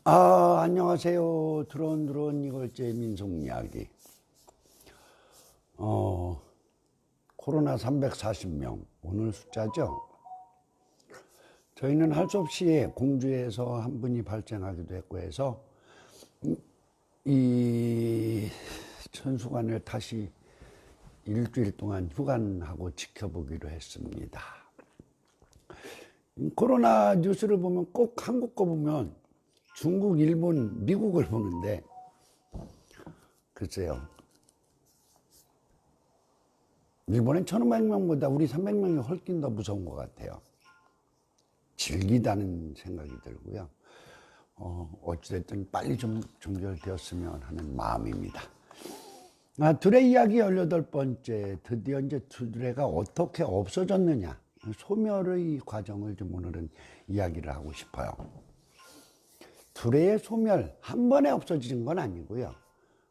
안녕하세요. 드론 이걸째 민속 이야기. 코로나 340명 오늘 숫자죠. 저희는 할 수 없이 공주에서 한 분이 발생하기도 했고 해서 이 천수관을 다시 일주일 동안 휴관하고 지켜보기로 했습니다. 코로나 뉴스를 보면 꼭 한국 거 보면 중국, 일본, 미국을 보는데 글쎄요. 일본은 1,500명보다 우리 300명이 훨씬 더 무서운 것 같아요. 질기다는 생각이 들고요. 어찌됐든 빨리 좀 종결되었으면 하는 마음입니다. 둘의 이야기 18번째. 드디어 이제 둘레가 어떻게 없어졌느냐. 소멸의 과정을 좀 오늘은 이야기를 하고 싶어요. 둘레의 소멸, 한 번에 없어지는 건 아니고요.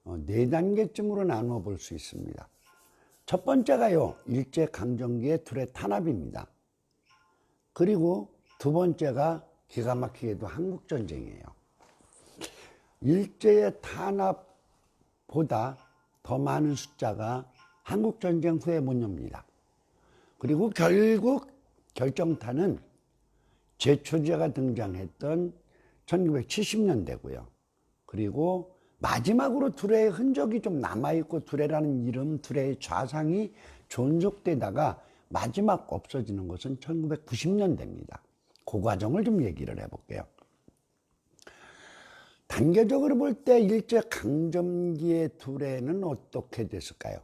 4단계쯤으로 나누어 볼 수 있습니다. 첫 번째가요, 일제강점기의 둘레 탄압입니다. 그리고 두 번째가 기가 막히게도 한국전쟁이에요. 일제의 탄압보다 더 많은 숫자가 한국전쟁 후에 문제입니다. 그리고 결국 결정타는 제초제가 등장했던 1970년대고요. 그리고 마지막으로 둘레의 흔적이 좀 남아있고 둘레라는 이름, 둘레의 좌상이 존속되다가 마지막 없어지는 것은 1990년대입니다. 그 과정을 좀 얘기를 해볼게요. 단계적으로 볼 때 일제강점기의 둘레는 어떻게 됐을까요?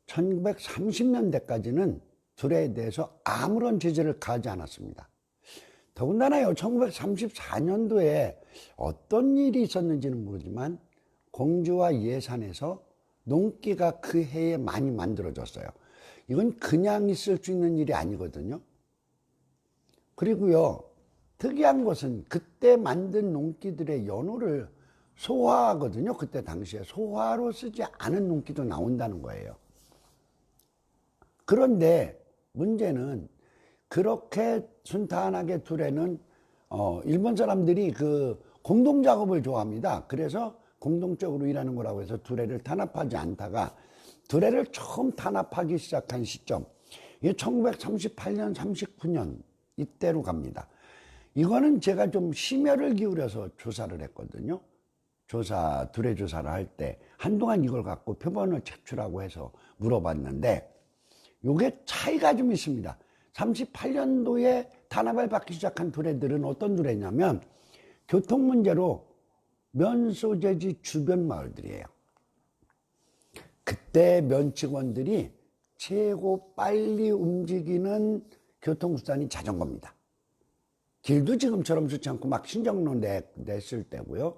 1930년대까지는 둘레에 대해서 아무런 제재를 가하지 않았습니다. 더군다나요, 1934년도에 어떤 일이 있었는지는 모르지만 공주와 예산에서 농기가 그 해에 많이 만들어졌어요. 이건 그냥 있을 수 있는 일이 아니거든요. 그리고요, 특이한 것은 그때 만든 농기들의 연호를 소화하거든요. 그때 당시에 소화로 쓰지 않은 농기도 나온다는 거예요. 그런데 문제는 그렇게 순탄하게 둘레는 일본 사람들이 그 공동 작업을 좋아합니다. 그래서 공동적으로 일하는 거라고 해서 둘레를 탄압하지 않다가 둘레를 처음 탄압하기 시작한 시점, 이게 1938년, 39년 이때로 갑니다. 이거는 제가 좀 심혈을 기울여서 조사를 했거든요. 둘레 조사를 할 때 한동안 이걸 갖고 표본을 제출하고 해서 물어봤는데 이게 차이가 좀 있습니다. 38년도에 탄압을 받기 시작한 둘레들은 어떤 둘레냐면 교통 문제로 면소재지 주변 마을들이에요. 그때 면직원들이 최고 빨리 움직이는 교통수단이 자전거입니다. 길도 지금처럼 좋지 않고 막 신정로 냈을 때고요.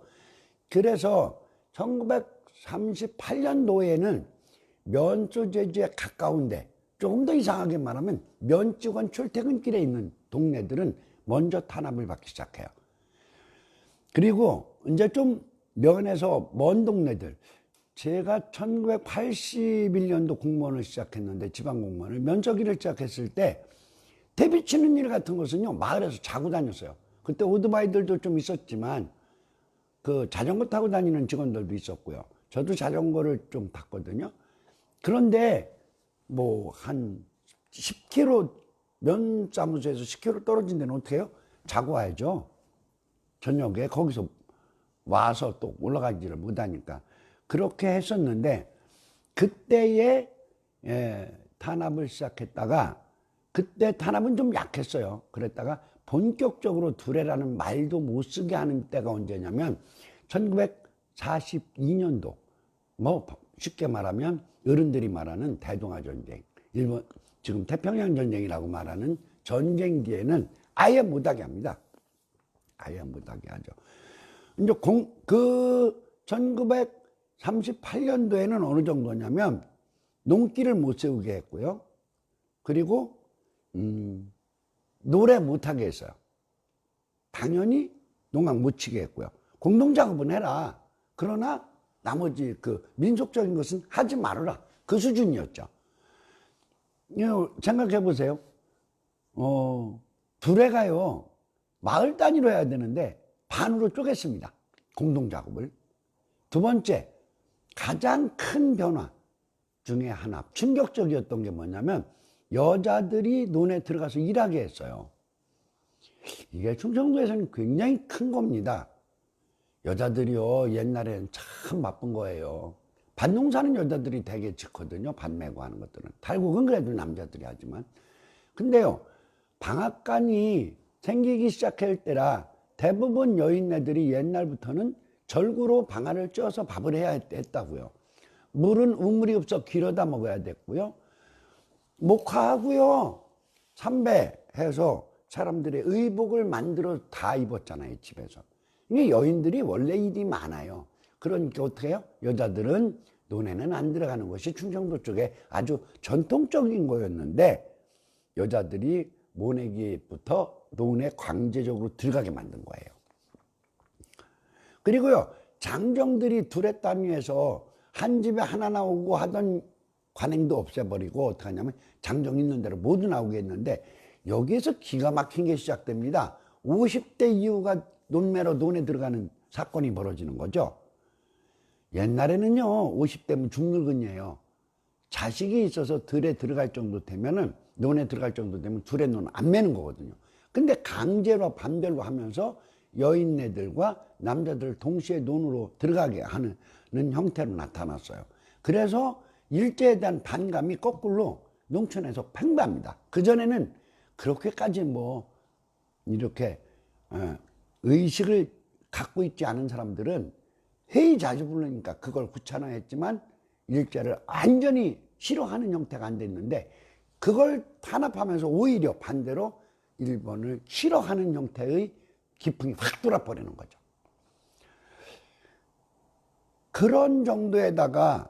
그래서 1938년도에는 면소재지에 가까운데 조금 더 이상하게 말하면 면직원 출퇴근길에 있는 동네들은 먼저 탄압을 받기 시작해요. 그리고 이제 좀 면에서 먼 동네들, 제가 1981년도 공무원을 시작했는데 지방공무원을 면접일을 시작했을 때 대비치는 일 같은 것은요, 마을에서 자고 다녔어요. 그때 오토바이들도 좀 있었지만 그 자전거 타고 다니는 직원들도 있었고요. 저도 자전거를 좀 탔거든요. 그런데 뭐 한 10km 면사무소에서 10km 떨어진 데는 어떻게 해요? 자고 와야죠. 저녁에 거기서 와서 또 올라가지를 못하니까 그렇게 했었는데 그때에 탄압을 시작했다가 그때 탄압은 좀 약했어요. 그랬다가 본격적으로 둘레라는 말도 못 쓰게 하는 때가 언제냐면 1942년도 뭐 쉽게 말하면 어른들이 말하는 대동아 전쟁, 일본 지금 태평양 전쟁이라고 말하는 전쟁 뒤에는 아예 못하게 합니다. 아예 못하게 하죠. 이제 1938년도에는 어느 정도냐면 농기를 못 세우게 했고요. 그리고 노래 못하게 했어요. 당연히 농악 못 치게 했고요. 공동작업은 해라. 그러나 나머지 그 민속적인 것은 하지 말아라. 그 수준이었죠. 생각해 보세요. 둘레가요, 마을 단위로 해야 되는데 반으로 쪼갰습니다. 공동작업을. 두 번째, 가장 큰 변화 중에 하나, 충격적이었던 게 뭐냐면 여자들이 논에 들어가서 일하게 했어요. 이게 충청도에서는 굉장히 큰 겁니다. 여자들이요, 옛날에는 참 바쁜 거예요. 밭농사는 여자들이 되게 짓거든요. 밭 메고 하는 것들은. 탈곡은 그래도 남자들이 하지만. 근데요, 방앗간이 생기기 시작할 때라 대부분 여인네들이 옛날부터는 절구로 방아를 쪄서 밥을 해야 했다고요. 물은 우물이 없어 길어다 먹어야 됐고요. 목화하고요, 삼배해서 사람들의 의복을 만들어 다 입었잖아요, 집에서. 이게 여인들이 원래 일이 많아요. 그러니까 어떻게 해요? 여자들은 논에는 안 들어가는 것이 충청도 쪽에 아주 전통적인 거였는데 여자들이 모내기부터 논에 강제적으로 들어가게 만든 거예요. 그리고요, 장정들이 둘의 땅 위에서 한 집에 하나 나오고 하던 관행도 없애버리고 어떻게 하냐면 장정 있는 대로 모두 나오게 했는데 여기에서 기가 막힌 게 시작됩니다. 50대 이후가 논매로 논에 들어가는 사건이 벌어지는 거죠. 옛날에는요, 50대면 중늙은이에요. 자식이 있어서 들에 들어갈 정도 되면은, 논에 들어갈 정도 되면 둘의 논 안 매는 거거든요. 근데 강제로 반별로 하면서 여인네들과 남자들을 동시에 논으로 들어가게 하는 형태로 나타났어요. 그래서 일제에 대한 반감이 거꾸로 농촌에서 팽배합니다. 그전에는 그렇게까지 뭐 이렇게 의식을 갖고 있지 않은 사람들은 회의 자주 부르니까 그걸 구차나했지만 일제를 완전히 싫어하는 형태가 안 됐는데 그걸 탄압하면서 오히려 반대로 일본을 싫어하는 형태의 기풍이 확 돌아버리는 거죠. 그런 정도에다가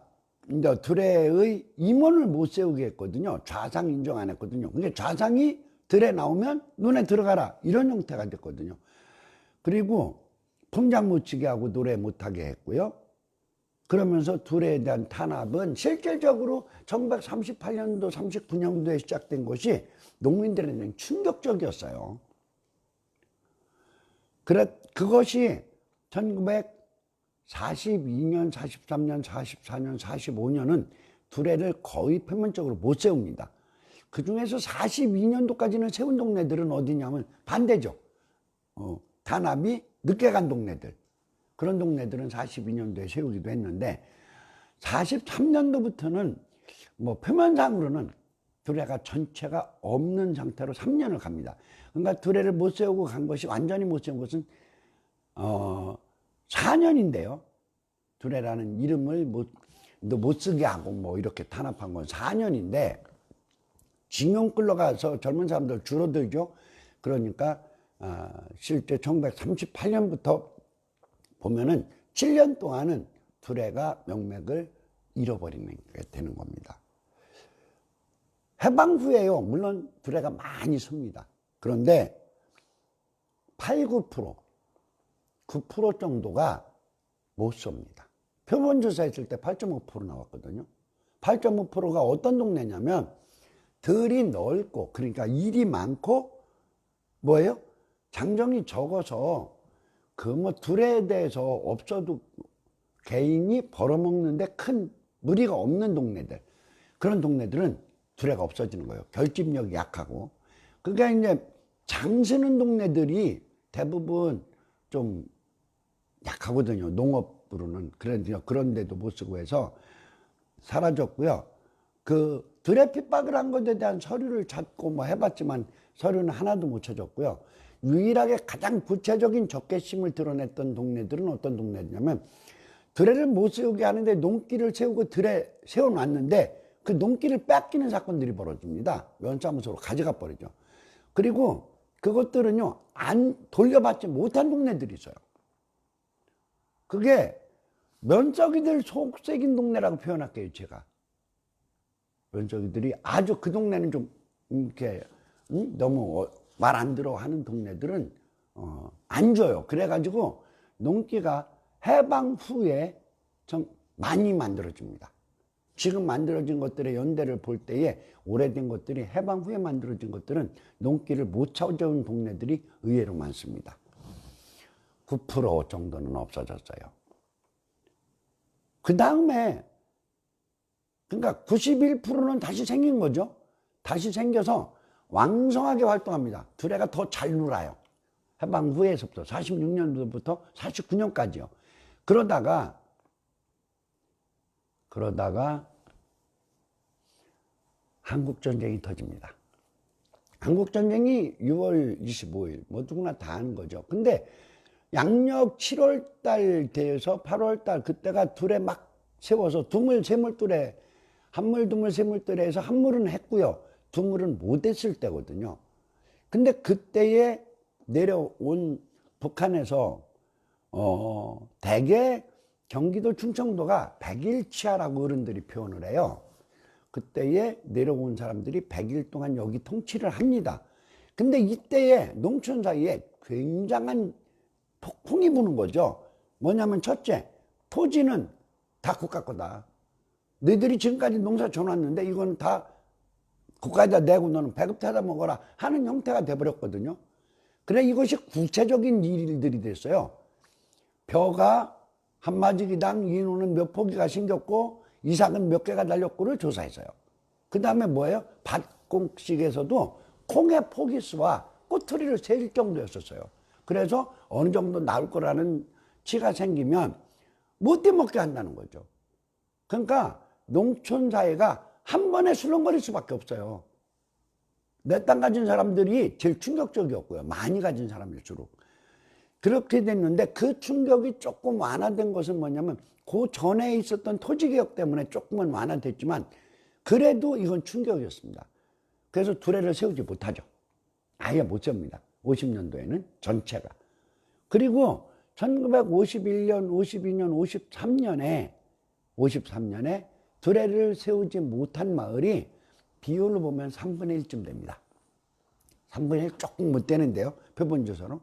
이제 들에의 임원을 못 세우게 했거든요. 좌상 인정 안 했거든요. 근데 좌상이 들에 나오면 눈에 들어가라 이런 형태가 됐거든요. 그리고 통장 못 치게 하고 노래 못하게 했고요. 그러면서 둘에 대한 탄압은 실질적으로 1938년도 39년도에 시작된 것이 농민들에게는 충격적이었어요. 그것이 1942년, 43년, 44년, 45년은 두레를 거의 표면적으로 못 세웁니다. 그 중에서 42년도까지는 세운 동네들은 어디냐면 반대죠. 탄압이 늦게 간 동네들. 그런 동네들은 42년도에 세우기도 했는데 43년도부터는 뭐 표면상으로는 두레가 전체가 없는 상태로 3년을 갑니다. 그러니까 두레를 못 세우고 간 것이 완전히 못 세운 것은 4년인데요. 두레라는 이름을 못 쓰게 하고 뭐 이렇게 탄압한 건 4년인데 징용 끌러가서 젊은 사람들 줄어들죠. 그러니까 실제 1938년부터 보면은 7년 동안은 두레가 명맥을 잃어버리는 게 되는 겁니다. 해방 후에요. 물론 두레가 많이 섭니다. 그런데 8, 9%, 9% 정도가 못 섭니다. 표본조사 했을 때 8.5% 나왔거든요. 8.5%가 어떤 동네냐면 들이 넓고 그러니까 일이 많고 뭐예요? 장정이 적어서 그 뭐 둘에 대해서 없어도 개인이 벌어먹는데 큰 무리가 없는 동네들, 그런 동네들은 두레가 없어지는 거예요. 결집력이 약하고. 그러니까 이제 장 쓰는 동네들이 대부분 좀 약하거든요. 농업으로는. 그런데도 못 쓰고 해서 사라졌고요. 그 두레 핍박을 한 것에 대한 서류를 찾고 뭐 해봤지만 서류는 하나도 못 찾았고요. 유일하게 가장 구체적인 적개심을 드러냈던 동네들은 어떤 동네냐면 두레를 못 세우게 하는데 농기를 세우고 두레 세워놨는데 그 농기를 뺏기는 사건들이 벌어집니다. 면사무소로 가져가 버리죠. 그리고 그것들은요, 안 돌려받지 못한 동네들이 있어요. 그게 면적이들 속색인 동네라고 표현할게요, 제가. 면적이들이 아주 그 동네는 좀 이렇게 너무 말 안 들어 하는 동네들은 안 줘요. 그래가지고 농기가 해방 후에 좀 많이 만들어집니다. 지금 만들어진 것들의 연대를 볼 때에 오래된 것들이 해방 후에 만들어진 것들은 농기를 못 찾아온 동네들이 의외로 많습니다. 9% 정도는 없어졌어요. 그 다음에 그러니까 91%는 다시 생긴 거죠. 다시 생겨서 왕성하게 활동합니다. 두레가 더 잘 놀아요. 해방 후에서부터 46년도부터 49년까지요. 그러다가 한국전쟁이 터집니다. 한국전쟁이 6월 25일, 뭐 누구나 다 아는 거죠. 근데 양력 7월 달 돼서 8월 달 그때가 두레 막 세워서 두물, 세물두레, 한물, 두물, 세물두레에서 한물은 했고요. 두물은 못 했을 때거든요. 근데 그때에 내려온 북한에서 대개 경기도 충청도가 백일치하라고 어른들이 표현을 해요. 그때에 내려온 사람들이 100일 동안 여기 통치를 합니다. 근데 이때에 농촌 사이에 굉장한 폭풍이 부는 거죠. 뭐냐면 첫째, 토지는 다 국가 거다. 너희들이 지금까지 농사 줘놨는데 이건 다 국가에다 내고 너는 배급해다 먹어라 하는 형태가 돼버렸거든요. 그래 이것이 구체적인 일들이 됐어요. 벼가 한 마지기당 인후는 몇 포기가 생겼고 이삭은 몇 개가 달렸고를 조사했어요. 그 다음에 뭐예요? 밭공식에서도 콩의 포기수와 꼬투리를 셀 정도였었어요. 그래서 어느 정도 나올 거라는 치가 생기면 못 떼먹게 한다는 거죠. 그러니까 농촌 사회가 한 번에 술렁거릴 수밖에 없어요. 내 땅 가진 사람들이 제일 충격적이었고요. 많이 가진 사람일수록. 그렇게 됐는데 그 충격이 조금 완화된 것은 뭐냐면 그 전에 있었던 토지개혁 때문에 조금은 완화됐지만 그래도 이건 충격이었습니다. 그래서 두레를 세우지 못하죠. 아예 못 세웁니다. 50년도에는 전체가. 그리고 1951년, 52년, 53년에 두레를 세우지 못한 마을이 비율로 보면 3분의 1쯤 됩니다. 3분의 1 조금 못 되는데요. 표본조사로.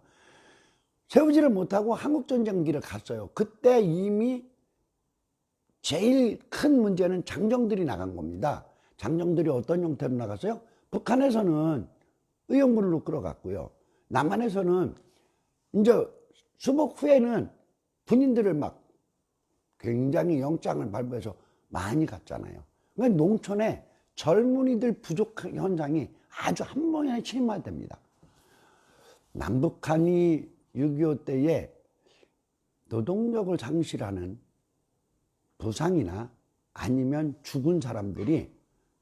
세우지를 못하고 한국전쟁기를 갔어요. 그때 이미 제일 큰 문제는 장정들이 나간 겁니다. 장정들이 어떤 형태로 나갔어요? 북한에서는 의용군으로 끌어갔고요. 남한에서는 이제 수복 후에는 군인들을 막 굉장히 영장을 발부해서 많이 갔잖아요. 그러니까 농촌에 젊은이들 부족 현상이 아주 한 번에 심화됩니다. 남북한이 6.25 때에 노동력을 상실하는 부상이나 아니면 죽은 사람들이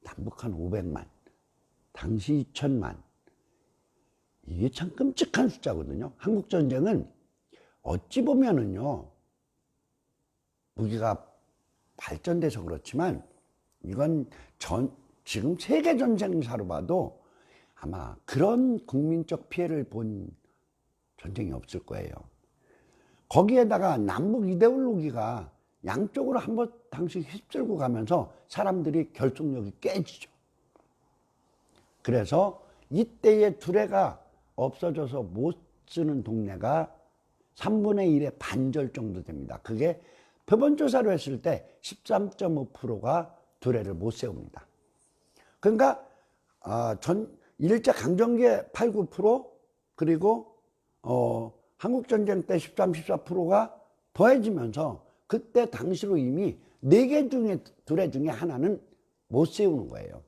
남북한 500만, 당시 2천만. 이게 참 끔찍한 숫자거든요. 한국전쟁은 어찌 보면은요, 무기가 발전돼서 그렇지만 이건 지금 세계전쟁사로 봐도 아마 그런 국민적 피해를 본 전쟁이 없을 거예요. 거기에다가 남북 이데올로기가 양쪽으로 한번 당시 휩쓸고 가면서 사람들이 결속력이 깨지죠. 그래서 이때의 두레가 없어져서 못 쓰는 동네가 3분의 1의 반절 정도 됩니다. 그게 표본조사로 했을 때 13.5%가 두레를 못 세웁니다. 그러니까 일제강점기에 8, 9% 그리고 한국전쟁 때 13, 14%가 더해지면서 그때 당시로 이미 4개 중에 두레 중에 하나는 못 세우는 거예요.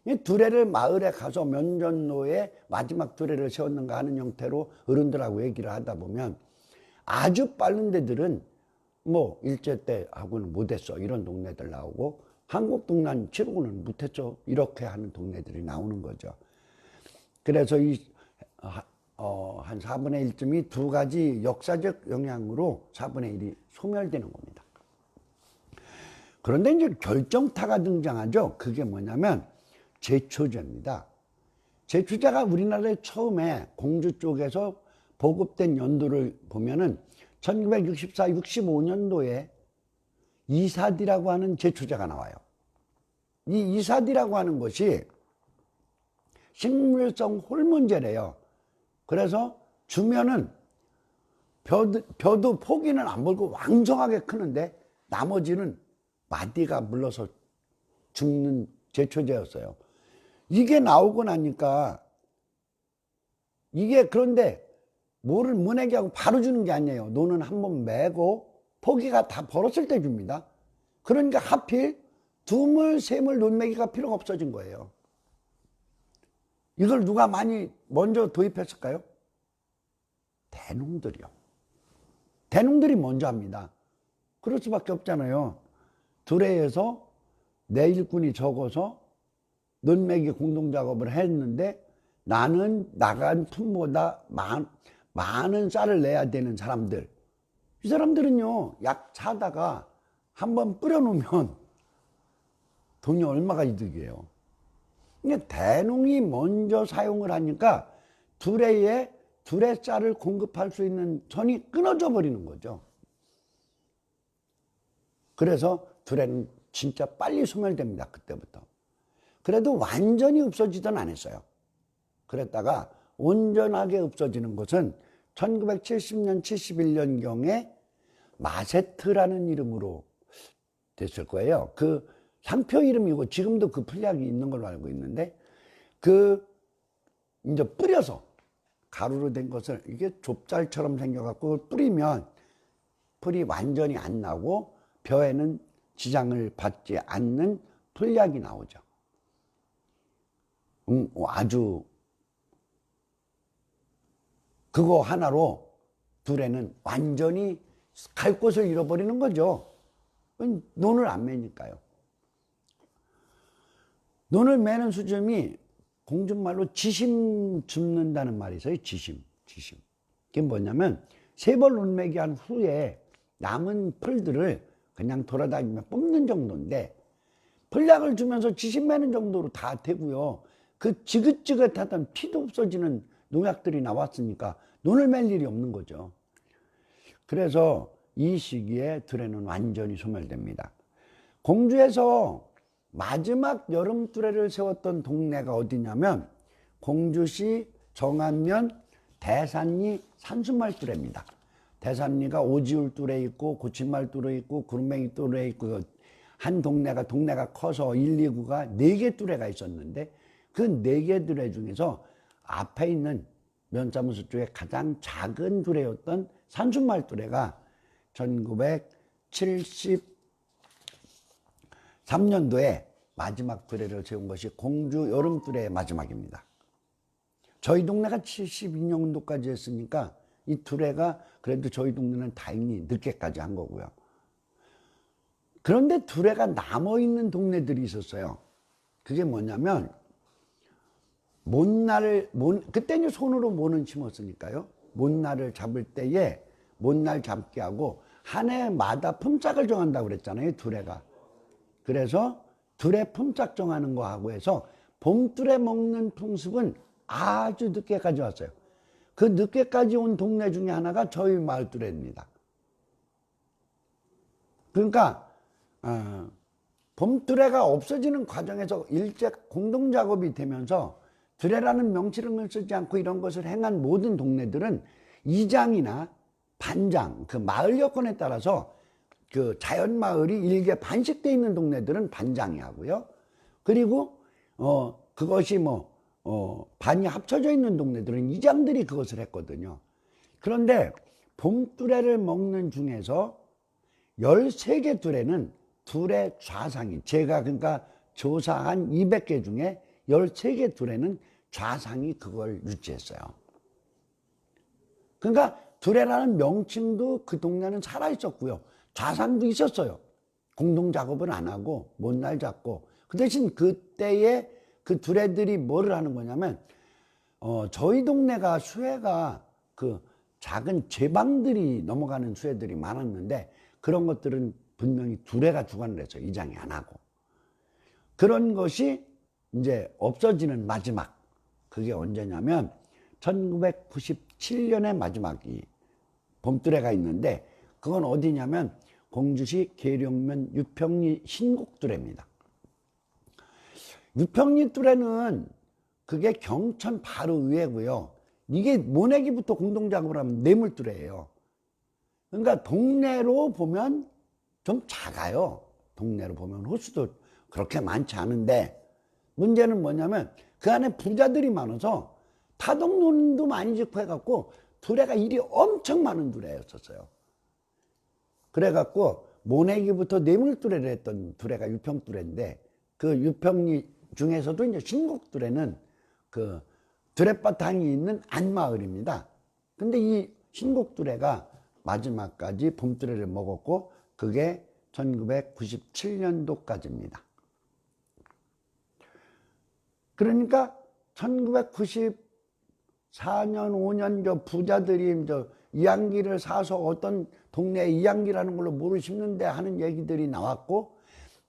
이 두레를 마을에 가서 면전로에 마지막 두레를 세웠는가 하는 형태로 어른들하고 얘기를 하다 보면 아주 빠른 데들은 뭐 일제 때 하고는 못했어 이런 동네들 나오고 한국동란 치르고는 못했죠 이렇게 하는 동네들이 나오는 거죠. 그래서 한 4분의 1쯤이 두 가지 역사적 영향으로 4분의 1이 소멸되는 겁니다. 그런데 이제 결정타가 등장하죠. 그게 뭐냐면 제초제입니다. 제초제가 우리나라에 처음에 공주 쪽에서 보급된 연도를 보면은 1964, 65년도에 이사디라고 하는 제초제가 나와요. 이 이사디라고 하는 것이 식물성 호르몬제래요. 그래서 주면은 벼도 포기는 안 벌고 왕성하게 크는데 나머지는 마디가 물러서 죽는 제초제였어요. 이게 나오고 나니까 그런데 뭐를 문에기하고 바로 주는 게 아니에요. 논은 한번 매고 포기가 다 벌었을 때 줍니다. 그러니까 하필 두물, 세물 논매기가 필요가 없어진 거예요. 이걸 누가 많이 먼저 도입했을까요? 대농들이요. 대농들이 먼저 합니다. 그럴 수밖에 없잖아요. 두레에서 내 일꾼이 적어서 논매기 공동작업을 했는데 나는 나간 품보다 많은 쌀을 내야 되는 사람들. 이 사람들은요, 약 사다가 한번 뿌려놓으면 돈이 얼마가 이득이에요. 그러니까 대농이 먼저 사용을 하니까 두레에 두레 쌀을 공급할 수 있는 선이 끊어져 버리는 거죠. 그래서 두레는 진짜 빨리 소멸됩니다. 그때부터. 그래도 완전히 없어지진 않았어요. 그랬다가 온전하게 없어지는 것은 1970년, 71년경에 마세트라는 이름으로 됐을 거예요. 그 상표 이름이고 지금도 그 풀약이 있는 걸로 알고 있는데 이제 뿌려서 가루로 된 것을 이게 좁쌀처럼 생겨갖고 그걸 뿌리면 풀이 완전히 안 나고 벼에는 지장을 받지 않는 풀약이 나오죠. 아주 그거 하나로 두레는 완전히 갈 곳을 잃어버리는 거죠. 논을 안 매니까요. 논을 매는 수준이 공준말로 지심 줍는다는 말이 있어요. 지심. 그게 뭐냐면 세 벌 논매기 한 후에 남은 풀들을 그냥 돌아다니며 뽑는 정도인데 풀약을 주면서 지심 매는 정도로 다 되고요. 그 지긋지긋하던 피도 없어지는 농약들이 나왔으니까 논을 맬 일이 없는 거죠. 그래서 이 시기에 두레는 완전히 소멸됩니다. 공주에서 마지막 여름 두레를 세웠던 동네가 어디냐면 공주시 정안면 대산리 산수말 두레입니다. 대산리가 오지울 두레 있고 고친말 두레 있고 구름뱅이 두레 있고 한 동네가 커서 1, 2구가 4개 두레가 있었는데 그 4개 두레 중에서 앞에 있는 면사무소 쪽에 가장 작은 두레였던 산수말 두레가 1973년도에 마지막 두레를 세운 것이 공주 여름 두레의 마지막입니다. 저희 동네가 72년도까지 했으니까 이 두레가 그래도 저희 동네는 다행히 늦게까지 한 거고요. 그런데 두레가 남아있는 동네들이 있었어요. 그게 뭐냐면 그때는 손으로 모는 심었으니까요. 못날을 잡을 때에 못날 잡기 하고 한 해마다 품짝을 정한다고 그랬잖아요. 두레가. 그래서 두레 품짝 정하는 거하고 해서 봄두레 먹는 풍습은 아주 늦게까지 왔어요. 그 늦게까지 온 동네 중에 하나가 저희 마을 두레입니다. 그러니까 봄두레가 없어지는 과정에서 일제 공동작업이 되면서 두레라는 명칭을 쓰지 않고 이런 것을 행한 모든 동네들은 이장이나 반장, 그 마을 여건에 따라서 그 자연마을이 일개 반식되어 있는 동네들은 반장이 하고요. 그리고 그것이 반이 합쳐져 있는 동네들은 이장들이 그것을 했거든요. 그런데 봄두레를 먹는 중에서 13개 두레는 두레 좌상이, 제가 그러니까 조사한 200개 중에 13개 두레는 좌상이 그걸 유지했어요. 그러니까 두레라는 명칭도 그 동네는 살아있었고요. 좌상도 있었어요. 공동작업을 안 하고 못날 잡고. 그 대신 그때에 그 두레들이 뭐를 하는 거냐면 저희 동네가 수해가 그 작은 제방들이 넘어가는 수해들이 많았는데 그런 것들은 분명히 두레가 주관을 했어요. 이장이 안 하고. 그런 것이 이제 없어지는 마지막. 그게 언제냐면 1997년의 마지막이 봄두레가 있는데 그건 어디냐면 공주시 계룡면 유평리 신곡두레입니다. 유평리 두레는 그게 경천 바로 위에고요. 이게 모내기부터 공동작업을 하면 뇌물두레예요. 그러니까 동네로 보면 좀 작아요. 동네로 보면 호수도 그렇게 많지 않은데 문제는 뭐냐면 그 안에 부자들이 많아서 타동론도 많이 짓고 해갖고 두레가 일이 엄청 많은 두레였었어요. 그래갖고 모내기부터 뇌물두레를 했던 두레가 유평두레인데, 그 유평리 중에서도 이제 신곡두레는 그 두레바탕이 있는 안마을입니다. 근데 이 신곡두레가 마지막까지 봄두레를 먹었고, 그게 1997년도까지입니다. 그러니까 1994년, 5년 저 부자들이 저 이양기를 사서 어떤 동네에 이양기라는 걸로 물을 심는데 하는 얘기들이 나왔고,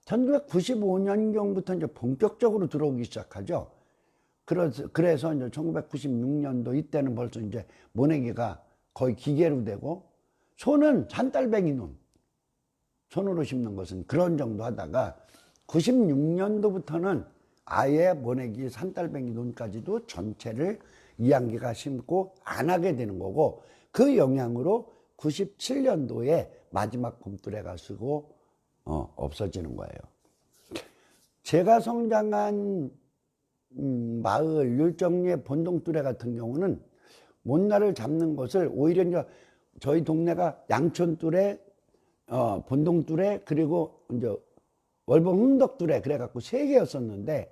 1995년경부터 이제 본격적으로 들어오기 시작하죠. 그래서 이제 1996년도 이때는 벌써 이제 모내기가 거의 기계로 되고, 소는 산딸뱅이 눈, 손으로 심는 것은 그런 정도 하다가 96년도부터는 아예 모내기 산딸뱅이 눈까지도 전체를 이양기가 심고 안 하게 되는 거고, 그 영향으로 97년도에 마지막 봄두레가 쓰고 없어지는 거예요. 제가 성장한 마을 율정리의 본동두레 같은 경우는 못날을 잡는 것을 오히려 이제 저희 동네가 양촌두레, 본동두레, 그리고 이제 월봉 흥덕두레 그래갖고 3개였었는데,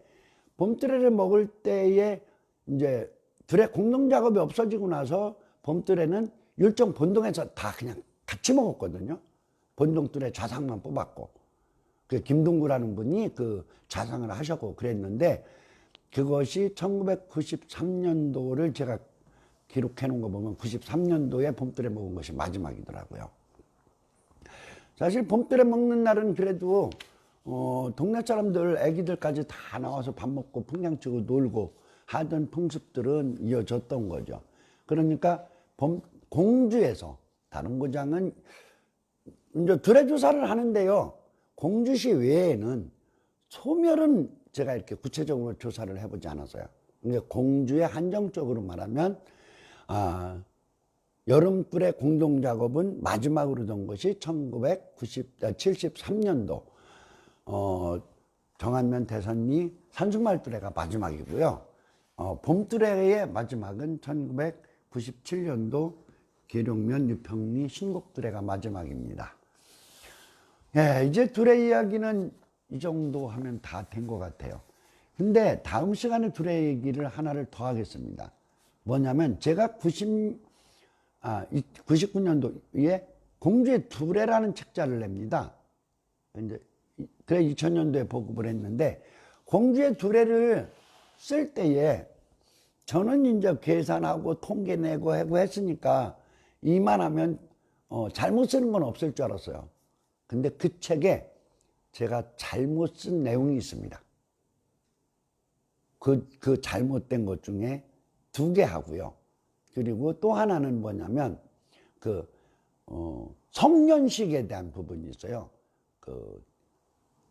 봄두레를 먹을 때에 이제 두레 공동 작업이 없어지고 나서 봄두레는 율정 본동에서 다 그냥 같이 먹었거든요. 본동두레 좌상만 뽑았고, 그 김동구라는 분이 그 좌상을 하셨고 그랬는데, 그것이 1993년도를 제가 기록해 놓은 거 보면 93년도에 봄두레 먹은 것이 마지막이더라고요. 사실 봄두레 먹는 날은 그래도 동네 사람들, 애기들까지 다 나와서 밥 먹고 풍냥 치고 놀고 하던 풍습들은 이어졌던 거죠. 그러니까 공주에서, 다른 고장은 이제 두레 조사를 하는데요, 공주시 외에는 소멸은 제가 이렇게 구체적으로 조사를 해보지 않았어요. 그러니까 공주에 한정적으로 말하면 여름두레 공동작업은 마지막으로 된 것이 1973년도 정안면 대선리 산수말두레가 마지막이고요. 봄두레의 마지막은 1997년도 계룡면 유평리 신곡두레가 마지막입니다. 예, 이제 두레 이야기는 이 정도 하면 다 된 것 같아요. 근데 다음 시간에 두레 얘기를 하나를 더 하겠습니다. 뭐냐면 제가 99년도에 공주의 두레라는 책자를 냅니다. 이제 그래 2000년도에 보급을 했는데, 공주의 두레를 쓸 때에 저는 이제 계산하고 통계 내고 하고 했으니까 이만하면 잘못 쓰는 건 없을 줄 알았어요. 근데 그 책에 제가 잘못 쓴 내용이 있습니다. 그 잘못된 것 중에 2개 하고요. 그리고 또 하나는 뭐냐면 성년식에 대한 부분이 있어요.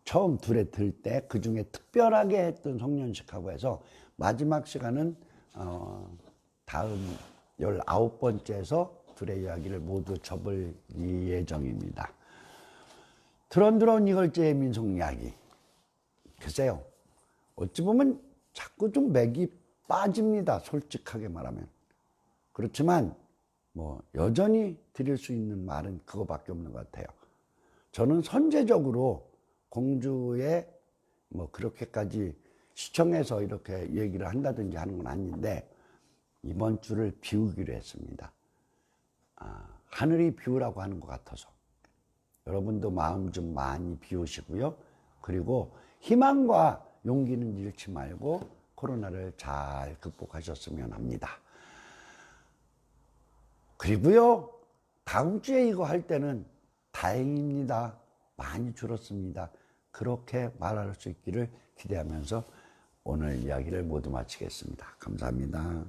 처음 두레 들 때 그 중에 특별하게 했던 성년식하고 해서 마지막 시간은 다음 19번째에서 두레 이야기를 모두 접을 예정입니다. 드런드런 이걸제의 민속 이야기. 글쎄요, 어찌 보면 자꾸 좀 맥이 빠집니다. 솔직하게 말하면. 그렇지만 뭐 여전히 드릴 수 있는 말은 그거밖에 없는 것 같아요. 저는 선제적으로 공주의 뭐 그렇게까지 시청해서 이렇게 얘기를 한다든지 하는 건 아닌데, 이번 주를 비우기로 했습니다. 하늘이 비우라고 하는 것 같아서 여러분도 마음 좀 많이 비우시고요. 그리고 희망과 용기는 잃지 말고 코로나를 잘 극복하셨으면 합니다. 그리고요, 다음 주에 이거 할 때는 다행입니다. 많이 줄었습니다. 그렇게 말할 수 있기를 기대하면서 오늘 이야기를 모두 마치겠습니다. 감사합니다.